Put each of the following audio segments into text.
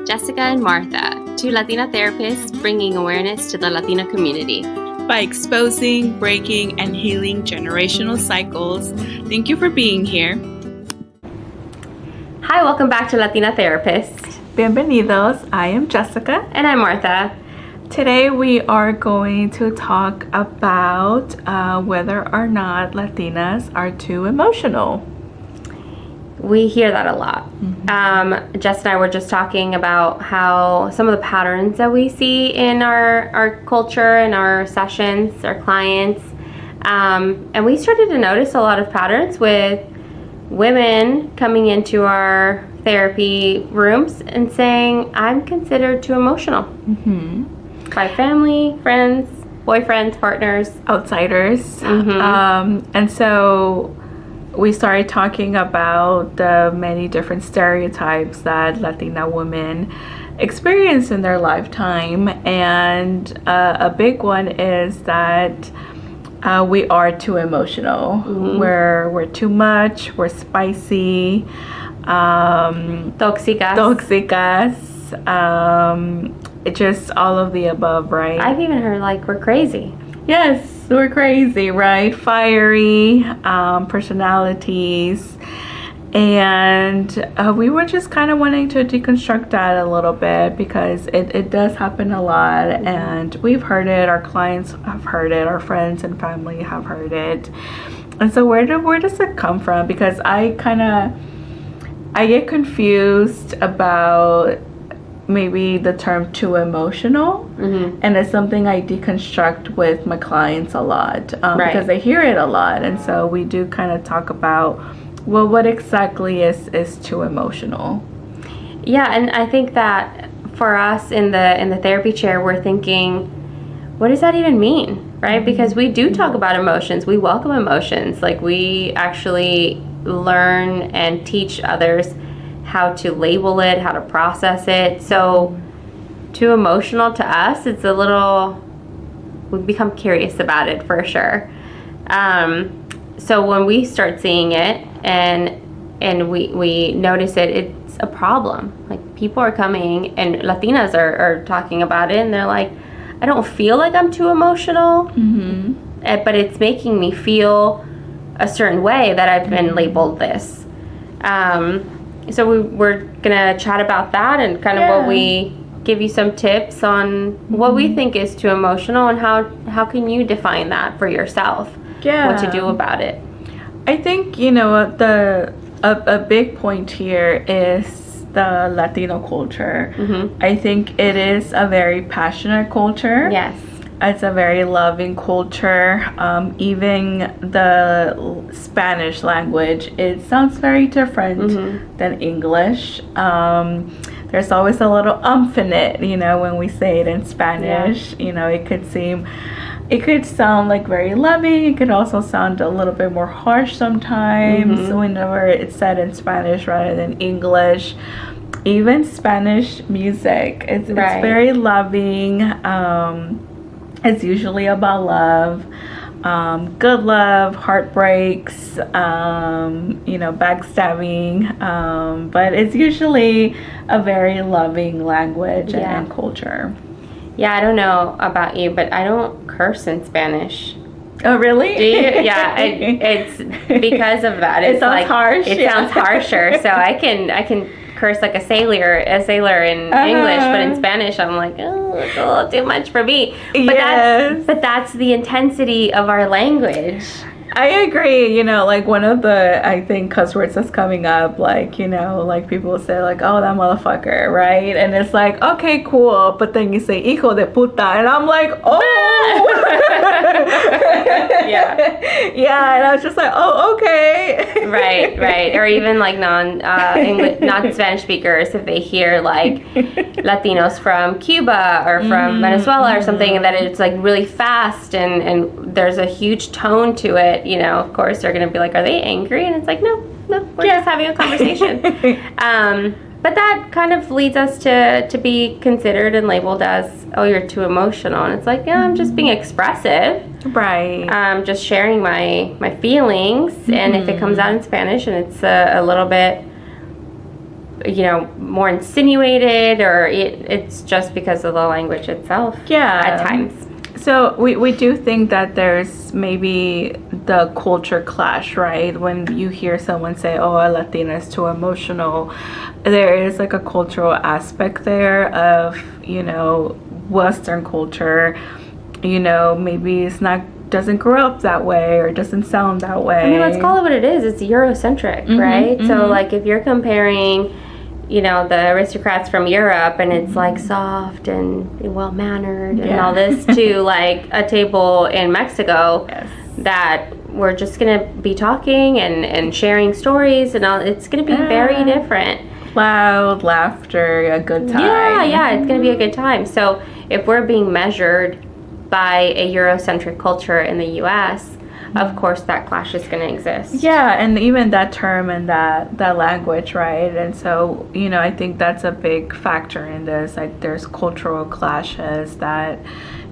Jessica and Martha, two Latina therapists bringing awareness to the Latino community. By exposing, breaking, and healing generational cycles. Thank you for being here. Hi, welcome back to Latina Therapists. Bienvenidos. I am Jessica. And I'm Martha. Today we are going to talk about whether or not Latinas are too emotional. We hear that a lot. Jess and I were just talking about how some of the patterns that we see in our culture and our sessions, our clients, and we started to notice a lot of patterns with women coming into our therapy rooms and saying, I'm considered too emotional by family, friends, boyfriends, partners, outsiders. And so we started talking about the many different stereotypes that Latina women experience in their lifetime. And a big one is that we are too emotional. We're too much, we're spicy, tóxicas, just all of the above, right? I've even heard like we're crazy. Yes, we're crazy, right? Fiery personalities. And we were just kind of wanting to deconstruct that a little bit because it does happen a lot. And we've heard it, our clients have heard it, our friends and family have heard it. And so where does it come from? Because I get confused about maybe the term too emotional, and it's something I deconstruct with my clients a lot because I hear it a lot. And so we do kind of talk about, well, what exactly is too emotional? Yeah, and I think that for us in the therapy chair, we're thinking, what does that even mean, right? Because we do talk about emotions, we welcome emotions, like we actually learn and teach others how to label it, how to process it. So too emotional to us, it's a little, we become curious about it for sure. So when we start seeing it and we notice it, it's a problem. Like people are coming and Latinas are talking about it and they're like, I don't feel like I'm too emotional, but it's making me feel a certain way that I've been labeled this. So we're gonna chat about that and kind of what we give you some tips on what we think is too emotional and how can you define that for yourself, what to do about it. I think, a big point here is the Latino culture. I think it is a very passionate culture. Yes. It's a very loving culture. Even the Spanish language, it sounds very different than English. There's always a little in it, when we say it in Spanish. It could sound like very loving. It could also sound a little bit more harsh sometimes whenever it's said in Spanish rather than English. Even Spanish music, it's very loving. It's usually about love, good love, heartbreaks, backstabbing, but it's usually a very loving language and culture. Yeah, I don't know about you, but I don't curse in Spanish. Oh, really? Do you? Yeah, it's because of that. It sounds harsh. It sounds harsher, so I can curse like a sailor in English, but in Spanish I'm like, oh, it's a little too much for me. But that's the intensity of our language. I agree. Like one of the, I think, cuss words that's coming up, like, like people say like, oh, that motherfucker, right? And it's like, okay, cool. But then you say hijo de puta. And I'm like, oh. Yeah. And I was just like, oh, okay. Right. Or even like non-Spanish speakers, if they hear like Latinos from Cuba or from Venezuela or something, that it's like really fast and there's a huge tone to it. Of course they're going to be like, are they angry? And it's like, no, we're just having a conversation. But that kind of leads us to be considered and labeled as, oh, you're too emotional. And it's like, yeah, I'm just being expressive. Right. Just sharing my feelings. Mm-hmm. And if it comes out in Spanish and it's a little bit more insinuated, or it's just because of the language itself. Yeah. At times. So we do think that there's maybe the culture clash, right? When you hear someone say, oh, a Latinas Too Emotional, there is like a cultural aspect there of, Western culture, maybe it's doesn't grow up that way or doesn't sound that way. I mean, let's call it what it is. It's Eurocentric, right? So like if you're comparing the aristocrats from Europe, and it's like soft and well-mannered and all this, to like a table in Mexico that we're just going to be talking and sharing stories and all. It's going to be very different. Loud Laughter, a good time. Yeah, it's going to be a good time. So if we're being measured by a Eurocentric culture in the U.S., of course that clash is going to exist. Yeah, and even that term and that language, right? And so, I think that's a big factor in this. Like, there's cultural clashes that,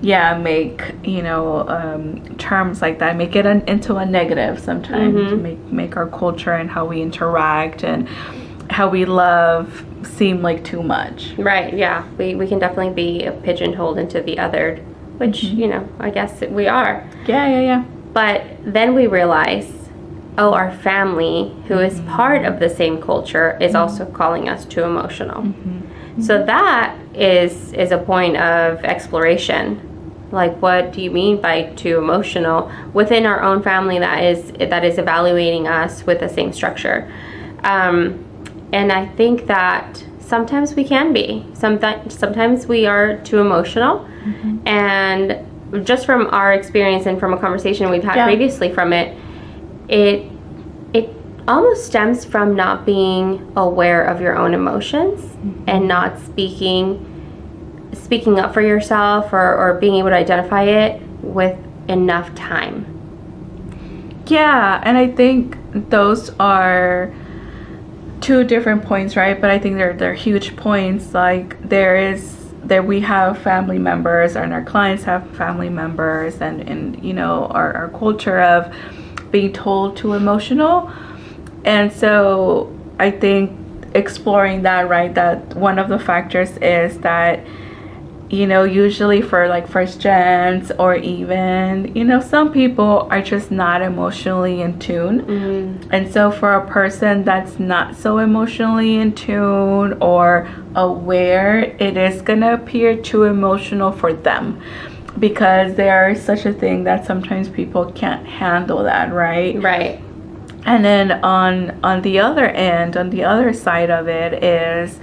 make, terms like that, make it into a negative sometimes, make our culture and how we interact and how we love seem like too much. Right, yeah. We can definitely be pigeonholed into the othered, which, I guess we are. Yeah. But then we realize, our family, who is part of the same culture, is also calling us too emotional. So that is a point of exploration. Like, what do you mean by too emotional within our own family that is evaluating us with the same structure? And I think that sometimes we can be. Sometimes we are too emotional, and just from our experience and from a conversation we've had previously from it almost stems from not being aware of your own emotions and not speaking up for yourself or being able to identify it with enough time. Yeah, and I think those are two different points, right? But I think they're huge points. Like, we have family members and our clients have family members, and our culture of being told too emotional. And so I think exploring that, right, that one of the factors is that usually for like first gens, or even some people are just not emotionally in tune. And so for a person that's not so emotionally in tune or aware, it is gonna appear too emotional for them, because there is such a thing that sometimes people can't handle that, right? And then on the other end, on the other side of it is,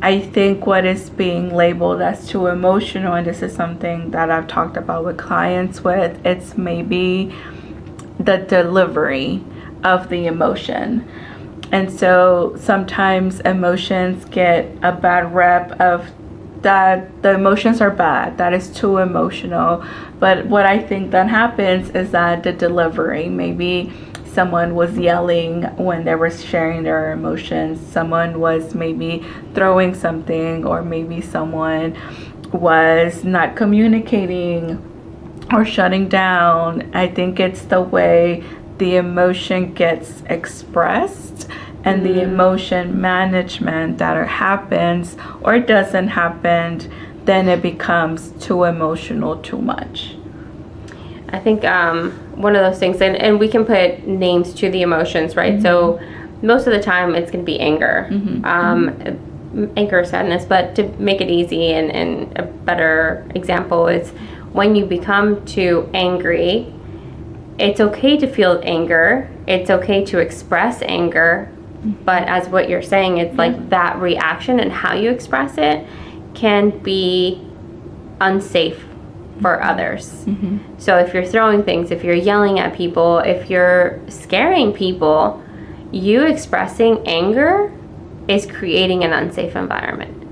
I think what is being labeled as too emotional, and this is something that I've talked about with clients with, it's maybe the delivery of the emotion. And so sometimes emotions get a bad rep of that the emotions are bad, that is too emotional. But what I think then happens is that the delivery, maybe someone was yelling when they were sharing their emotions, someone was maybe throwing something, or maybe someone was not communicating or shutting down. I think it's the way the emotion gets expressed and the emotion management that happens or doesn't happen, then it becomes too emotional, too much. I think one of those things, and we can put names to the emotions, right? So most of the time it's going to be anger, anger or sadness. But to make it easy, and a better example is when you become too angry, it's okay to feel anger. It's okay to express anger. But as what you're saying, it's like that reaction and how you express it can be unsafe for others. So if you're throwing things, if you're yelling at people, if you're scaring people, you expressing anger is creating an unsafe environment.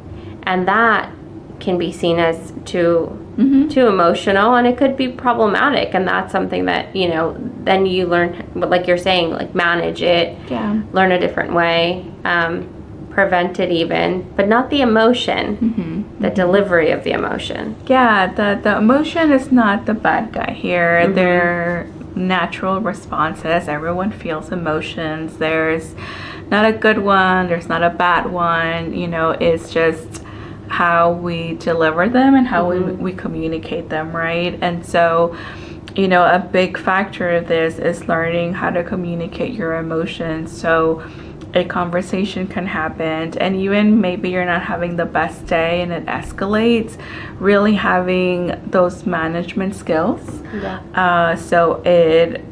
And that can be seen as too emotional, and it could be problematic. And that's something that, then you learn, like you're saying, like manage it, learn a different way, prevent it even, but not the emotion, the delivery of the emotion. Yeah, the emotion is not the bad guy here. They're natural responses. Everyone feels emotions. There's not a good one, there's not a bad one, you know, it's just how we deliver them and how we communicate them, right? And so, you know, a big factor of this is learning how to communicate your emotions. So a conversation can happen, and even maybe you're not having the best day and it escalates, really having those management skills. So it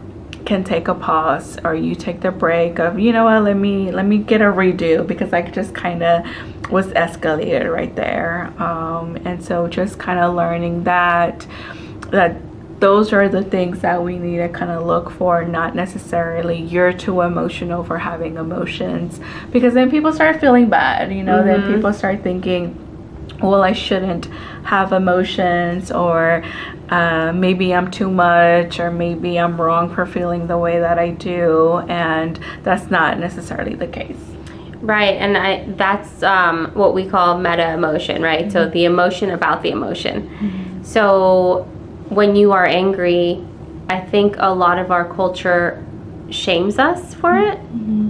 can take a pause, or you take the break of, you know what, let me get a redo, because I just kind of was escalated right there. And so just kind of learning that those are the things that we need to kind of look for, not necessarily you're too emotional for having emotions, because then people start feeling bad, you know, then people start thinking, well, I shouldn't have emotions, or maybe I'm too much, or maybe I'm wrong for feeling the way that I do, and that's not necessarily the case. Right, and that's what we call meta emotion, right? So the emotion about the emotion. So when you are angry, I think a lot of our culture shames us for it,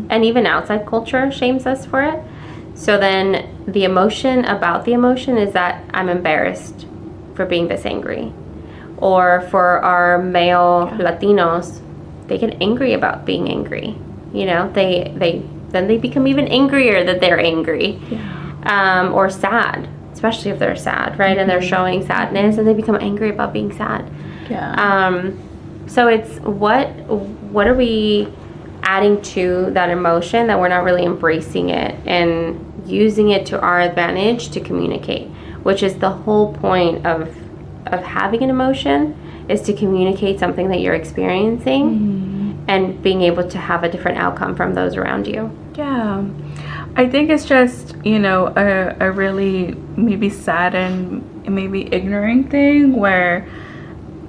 and even outside culture shames us for it. So then the emotion about the emotion is that I'm embarrassed for being this angry. Or for our male Latinos, they get angry about being angry. You know, then they become even angrier that they're angry. Or sad, especially if they're sad, right? And they're showing sadness, and they become angry about being sad. So it's what are we adding to that emotion that we're not really embracing it and using it to our advantage to communicate, which is the whole point of having an emotion, is to communicate something that you're experiencing and being able to have a different outcome from those around you. I think it's just, you know, a really maybe sad and maybe ignorant thing where,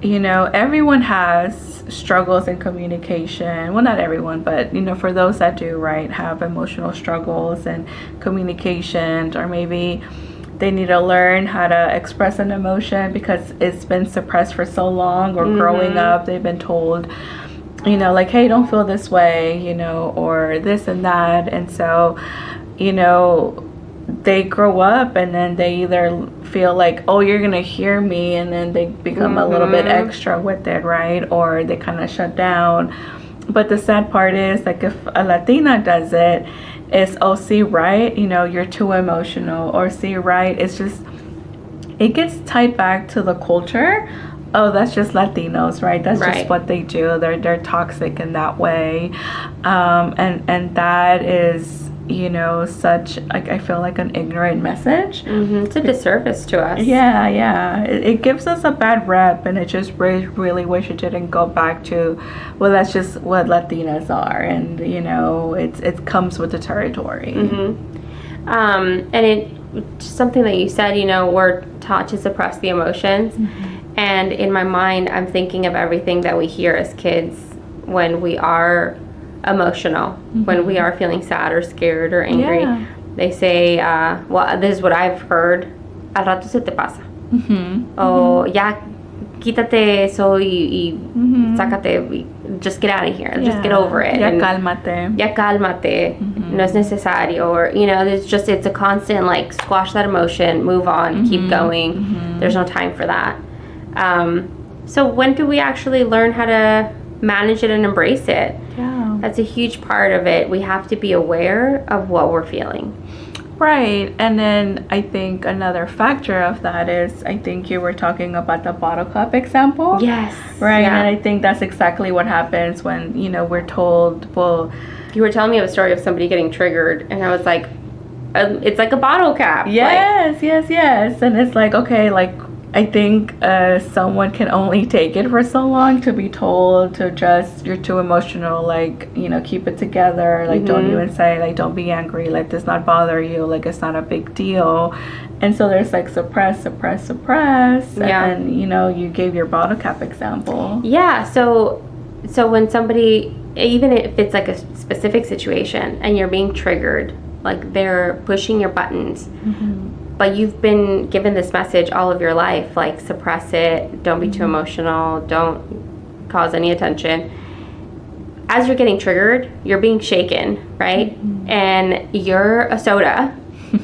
you know, everyone has struggles in communication. Well, not everyone, but, you know, for those that do, right, have emotional struggles and communication, or maybe they need to learn how to express an emotion because it's been suppressed for so long, or growing up, they've been told, you know, like, hey, don't feel this way, you know, or this and that. And so, you know, they grow up and then they either feel like, oh, you're gonna hear me, and then they become a little bit extra with it, right? Or they kind of shut down. But the sad part is, like, if a Latina does it, it's, oh, see, right, you know, you're too emotional, or see, right, it's just, it gets tied back to the culture. Oh, that's just Latinos, right? That's just what they do. They're toxic in that way. And that is, you know, such, like, I feel like an ignorant message. It's a disservice to us. It gives us a bad rep, and it just really wish it didn't go back to, well, that's just what Latinas are, and, you know, it comes with the territory. And it something that you said, you know, we're taught to suppress the emotions. And in my mind, I'm thinking of everything that we hear as kids when we are emotional, when we are feeling sad or scared or angry. They say, well, this is what I've heard, al rato se te pasa. O ya quítate eso y sácate, just get out of here, just get over it. Ya cálmate. Ya cálmate, no es necesario. Or, you know, it's a constant, like, squash that emotion, move on, keep going. There's no time for that. So when do we actually learn how to manage it and embrace it? That's a huge part of it. We have to be aware of what we're feeling. Right. And then I think another factor of that is, I think you were talking about the bottle cap example. Yes. Right. And I think that's exactly what happens when, you know, we're told, well, you were telling me a story of somebody getting triggered, and I was like, it's like a bottle cap. Yes. And it's like, okay, like, I think someone can only take it for so long to be told to just, you're too emotional, like, you know, keep it together, like, don't even say, like, don't be angry, let this not bother you, like, it's not a big deal. And so there's, like, suppress. And, you know, you gave your bottle cap example. So when somebody, even if it's like a specific situation and you're being triggered, like, they're pushing your buttons, but you've been given this message all of your life, like, suppress it, don't be too emotional, don't cause any attention. As you're getting triggered, you're being shaken, right? and you're a soda,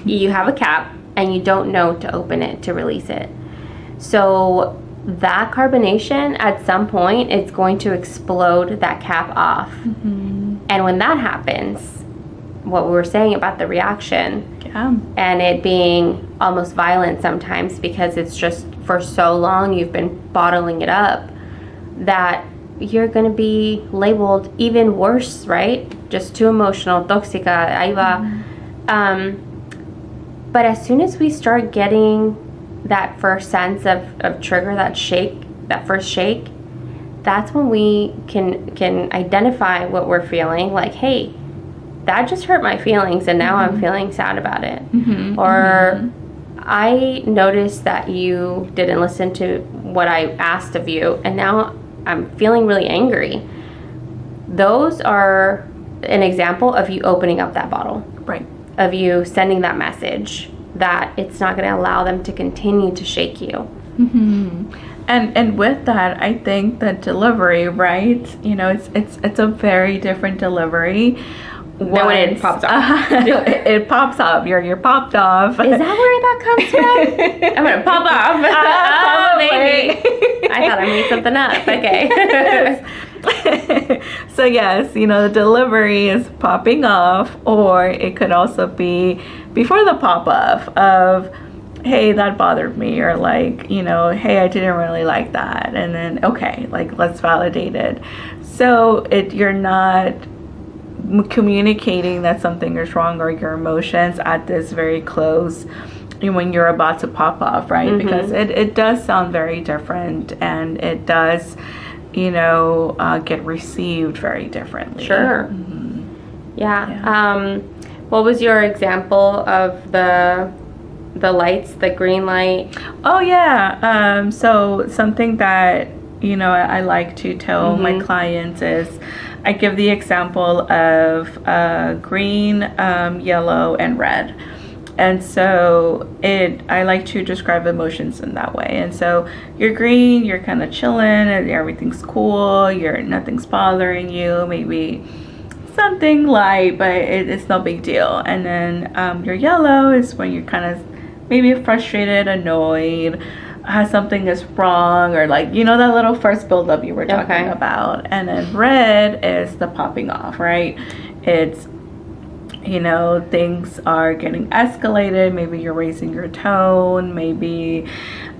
you have a cap, and you don't know to open it to release it. So that carbonation, at some point, it's going to explode that cap off. And when that happens, what we were saying about the reaction, and it being almost violent sometimes because it's just for so long you've been bottling it up, that you're going to be labeled even worse, right? Just too emotional, tóxica, ahí va. But as soon as we start getting that first sense of trigger, that first shake, that's when we can identify what we're feeling. Like, hey, that just hurt my feelings, and now I'm feeling sad about it. Or I noticed that you didn't listen to what I asked of you, and now I'm feeling really angry. Those are an example of you opening up that bottle. Right. Of you sending that message that it's not going to allow them to continue to shake you. And with that, I think the delivery, right? You know, it's a very different delivery. When it pops off. It pops off. You're popped off. Is that where that comes from? I'm gonna pop off. Oh, baby. I thought I made something up. Okay. So yes, you know, the delivery is popping off, or it could also be before the pop off of, hey, that bothered me, or like, you know, hey, I didn't really like that, and then okay, like let's validate it. So you're not communicating that something is wrong or your emotions at this very close when you're about to pop off, right? Because it does sound very different, and it does, you know, get received very differently. Sure. Yeah. What was your example of the lights, the green light? Oh yeah. So something that, you know, I like to tell my clients is, I give the example of green, yellow, and red. And so I like to describe emotions in that way. And so you're green, you're kind of chilling, and everything's cool, nothing's bothering you, maybe something light, but it's no big deal. And then your yellow is when you're kind of maybe frustrated, annoyed, something is wrong, or like, you know, that little first buildup you were talking about. And then red is the popping off, right? It's, you know, things are getting escalated. Maybe you're raising your tone. Maybe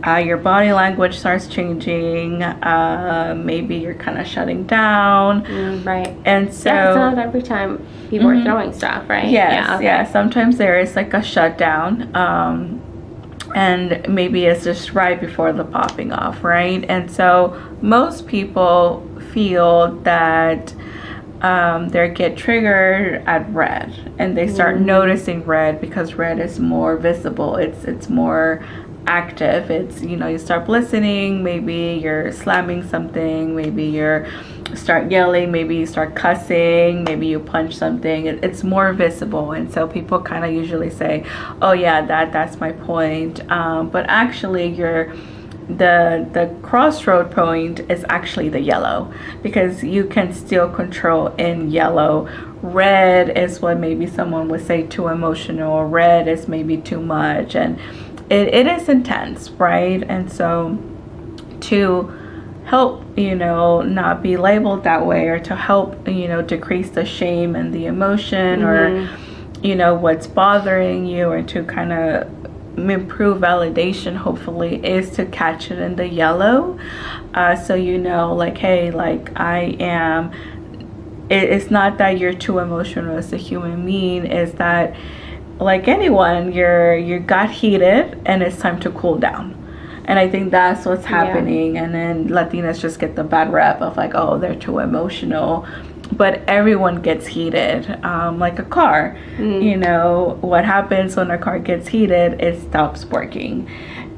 your body language starts changing. Maybe you're kind of shutting down. Right. And so it's not every time people are throwing stuff, right? Yes. Yeah. Sometimes there is like a shutdown. And maybe it's just right before the popping off, right? And so most people feel that they get triggered at red, and they start noticing red because red is more visible. It's more active. It's, you know, you start listening, maybe you're slamming something, maybe you start yelling, maybe you start cussing, maybe you punch something. It's more visible. And so people kind of usually say, oh yeah, that's my point, but actually the crossroad point is actually the yellow, because you can still control in yellow. Red is what maybe someone would say too emotional. Red is maybe too much, and it is intense, right? And so to help, you know, not be labeled that way, or to help, you know, decrease the shame and the emotion, or, you know, what's bothering you, or to kind of improve validation, hopefully, is to catch it in the yellow. So, you know, like, hey, like it's not that you're too emotional as a human being, is that like anyone, you got heated and it's time to cool down. And I think that's what's happening. And then Latinas just get the bad rep of like, oh, they're too emotional. But everyone gets heated, like a car. You know, what happens when a car gets heated, it stops working.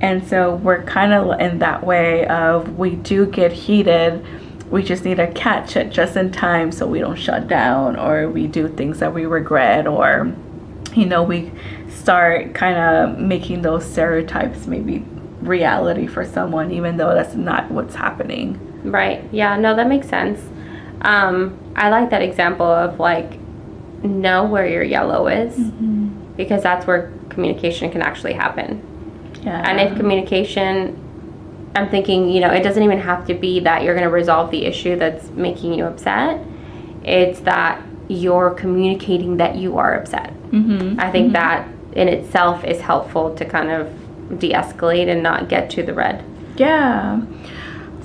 And so we're kind of in that way of, we do get heated, we just need to catch it just in time so we don't shut down, or we do things that we regret, or, you know, we start kind of making those stereotypes maybe reality for someone, even though that's not what's happening. Right. Yeah, no, that makes sense. I like that example of like know where your yellow is, because that's where communication can actually happen. Yeah. And if communication, I'm thinking, it doesn't even have to be that you're going to resolve the issue that's making you upset. It's that you're communicating that you are upset. I think that in itself is helpful to kind of de-escalate and not get to the red. Yeah.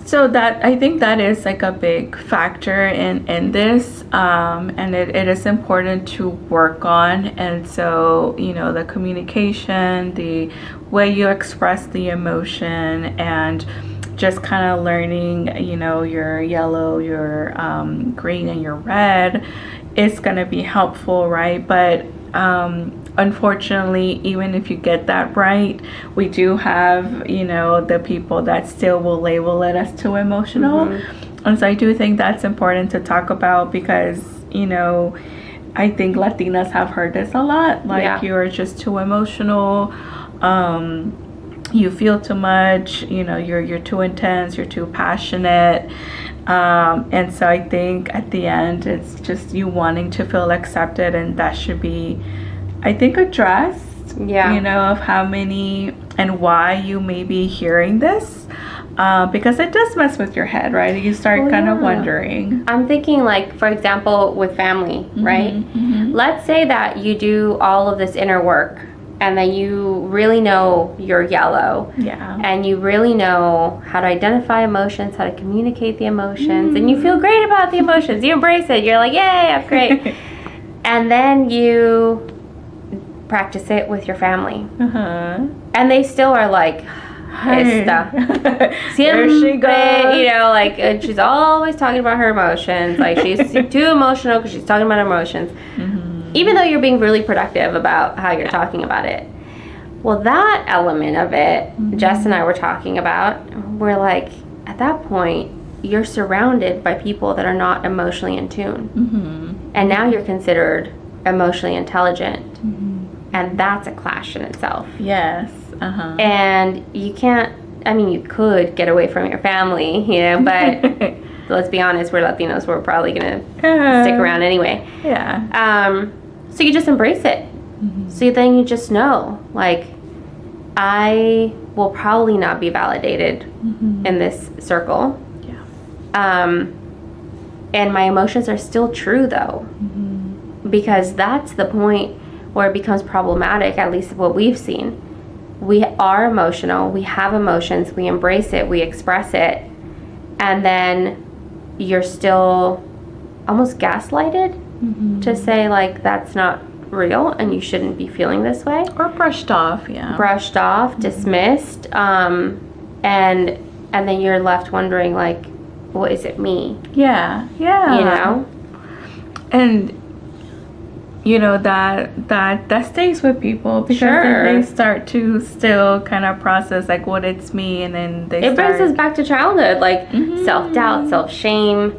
So I think that is like a big factor in this, and it is important to work on. And so, the communication, the way you express the emotion, and just kind of learning, your yellow, your green, and your red is going to be helpful, right? But unfortunately, even if you get that right, we do have, the people that still will label it as too emotional. And so I do think that's important to talk about, because, I think Latinas have heard this a lot. Like, you're just too emotional. You feel too much, you're too intense, you're too passionate. And so I think at the end, it's just you wanting to feel accepted, and that should be, I think, addressed, of how many and why you may be hearing this, because it does mess with your head, right? You start kind of wondering. I'm thinking, like, for example, with family, right? Let's say that you do all of this inner work, and that you really know your yellow. And you really know how to identify emotions, how to communicate the emotions, and you feel great about the emotions. You embrace it. You're like, yay, I'm great. And then you practice it with your family. And they still are like, esta. There she goes. Like, she's always talking about her emotions. Like, she's too emotional because she's talking about her emotions. Even though you're being really productive about how you're talking about it. Well, that element of it, Jess and I were talking about, we're like, at that point, you're surrounded by people that are not emotionally in tune. And now you're considered emotionally intelligent. And that's a clash in itself. Yes. And you can't, you could get away from your family, but let's be honest, we're Latinos, we're probably going to stick around anyway. So you just embrace it. So then you just know, like, I will probably not be validated in this circle. And my emotions are still true, though. Because that's the point where it becomes problematic, at least what we've seen. We are emotional, we have emotions, we embrace it, we express it, and then you're still almost gaslighted to say, like, that's not real and you shouldn't be feeling this way. Or brushed off, dismissed, and then you're left wondering, like, well, is it me? And that stays with people, because they start to still kind of process, like, what, it's me, and then it brings us back to childhood, like self-doubt, self-shame,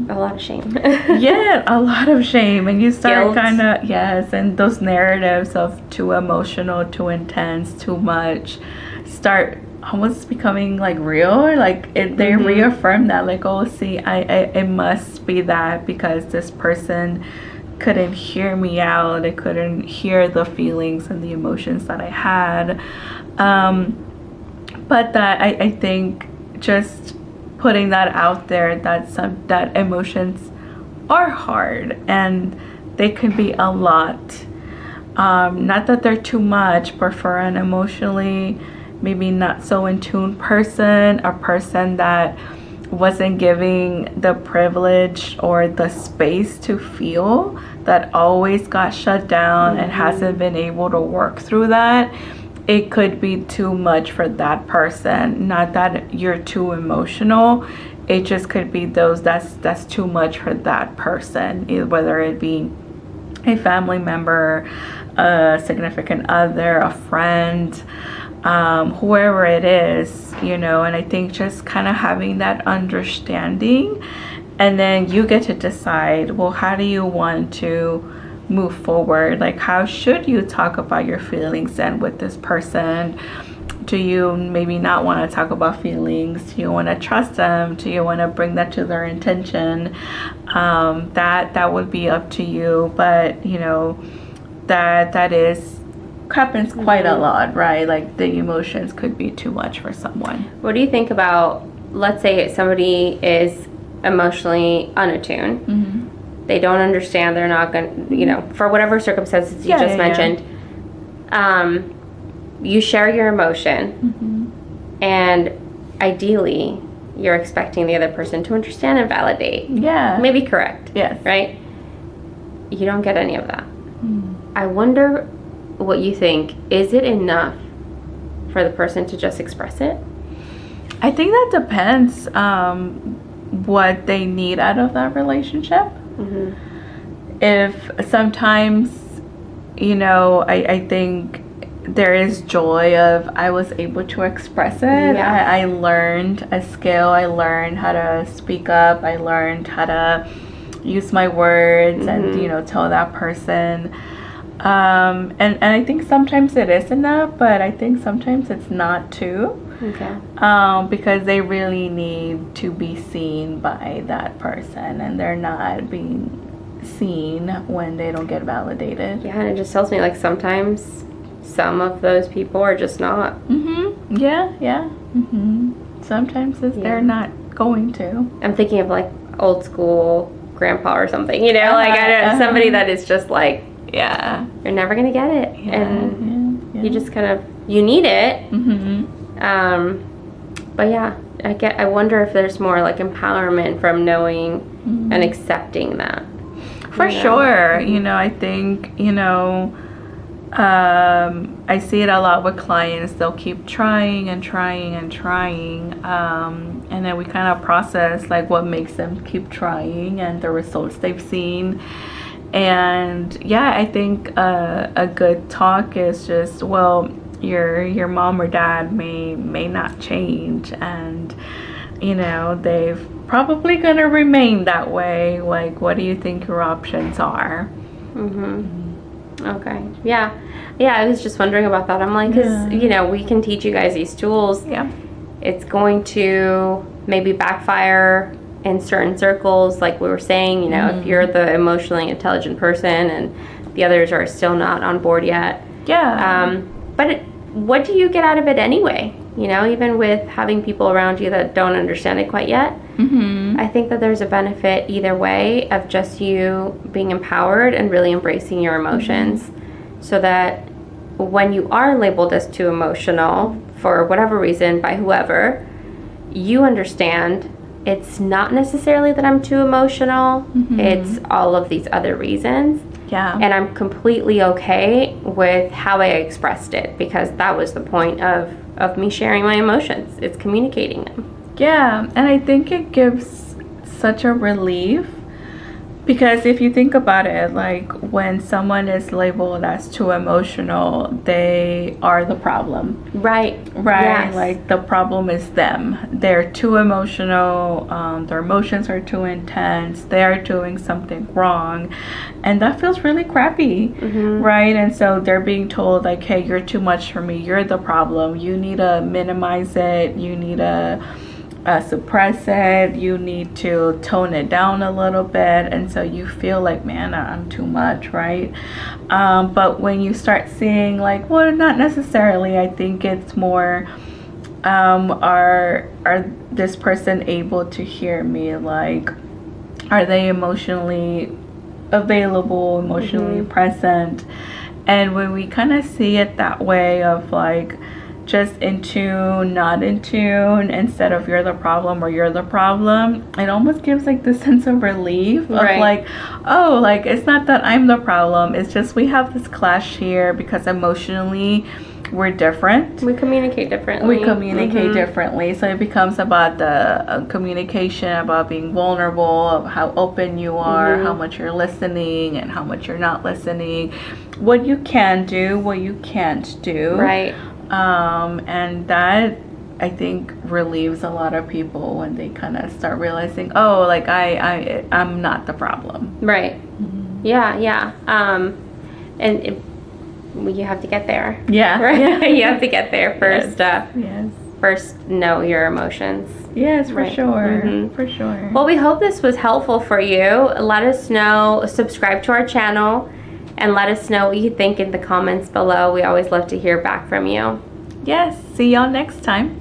a lot of shame. A lot of shame, and you start Guilt. kind of and those narratives of too emotional, too intense, too much start almost becoming like real, or like they reaffirm that, like, oh, see, it must be that, because this person couldn't hear me out, I couldn't hear the feelings and the emotions that I had. But that I think just putting that out there, that emotions are hard and they can be a lot. Not that they're too much, but for an emotionally maybe not so in tune person, a person that wasn't giving the privilege or the space to feel, that always got shut down and hasn't been able to work through that, it could be too much for that person. Not that you're too emotional, it just could be that's too much for that person, whether it be a family member, a significant other, a friend, whoever it is, and I think just kind of having that understanding, and then you get to decide, well, how do you want to move forward? Like, how should you talk about your feelings then with this person? Do you maybe not want to talk about feelings? Do you want to trust them? Do you want to bring that to their intention? That would be up to you. But you know, that happens quite a lot, right? Like the emotions could be too much for someone. What do you think about, let's say somebody is emotionally unattuned. Mm-hmm. They don't understand. They're not going to, you know, for whatever circumstances you just mentioned. You share your emotion, and ideally, you're expecting the other person to understand and validate. Yeah. Maybe correct. Yes. Right? You don't get any of that. I wonder what you think. Is it enough for the person to just express it? I think that depends what they need out of that relationship. If sometimes, you know, I think there is joy of I was able to express it. I learned a skill. I learned how to speak up. I learned how to use my words and, you know, tell that person. And I think sometimes it is enough, but I think sometimes it's not too. Okay. Because they really need to be seen by that person, and they're not being seen when they don't get validated. Yeah, and it just tells me, like, sometimes some of those people are just not. Yeah. Sometimes they're not going to. I'm thinking of, like, old school grandpa or something, you know? Like, somebody that is just like, you're never going to get it. And you just kind of, you need it. But yeah, I wonder if there's more like empowerment from knowing and accepting that. For sure. You know, I think, you know, I see it a lot with clients. They'll keep trying and trying and trying. And then we kind of process like what makes them keep trying and the results they've seen. And yeah, I think a good talk is just, well, your mom or dad may not change, and you know they've probably gonna remain that way. Like, what do you think your options are? Okay. Yeah. I was just wondering about that. I'm like, because you know, we can teach you guys these tools. It's going to maybe backfire in certain circles, like we were saying. You know, if you're the emotionally intelligent person and the others are still not on board yet. But what do you get out of it anyway? You know, even with having people around you that don't understand it quite yet, I think that there's a benefit either way of just you being empowered and really embracing your emotions, so that when you are labeled as too emotional for whatever reason by whoever, you understand it's not necessarily that I'm too emotional, it's all of these other reasons. And I'm completely okay with how I expressed it, because that was the point of me sharing my emotions. It's communicating them. And I think it gives such a relief, because if you think about it, like when someone is labeled as too emotional, they are the problem. Right. Yes. Like the problem is them. They're too emotional. Their emotions are too intense. They're doing something wrong, and that feels really crappy, right? And so they're being told like, hey, you're too much for me. You're the problem. You need to minimize it. You need to suppress it. You need to tone it down a little bit. And so you feel like, man, I'm too much, right? But when you start seeing like, well, not necessarily. I think it's more, are this person able to hear me? Like, are they emotionally available, emotionally present? And when we kind of see it that way of like, just in tune, not in tune, instead of you're the problem or you're the problem, it almost gives like this sense of relief of like, oh, like it's not that I'm the problem, it's just we have this clash here because emotionally we're different. We communicate differently. So it becomes about the communication, about being vulnerable, of how open you are, how much you're listening and how much you're not listening, what you can do, what you can't do. And that, I think, relieves a lot of people when they kind of start realizing, oh, like I'm not the problem. And you have to get there. Yeah. Right? You have to get there first. Yes. First, know your emotions. Yes, for Right. sure. Mhm. For sure. Well, we hope this was helpful for you. Let us know. Subscribe to our channel and let us know what you think in the comments below. We always love to hear back from you. Yes. See y'all next time.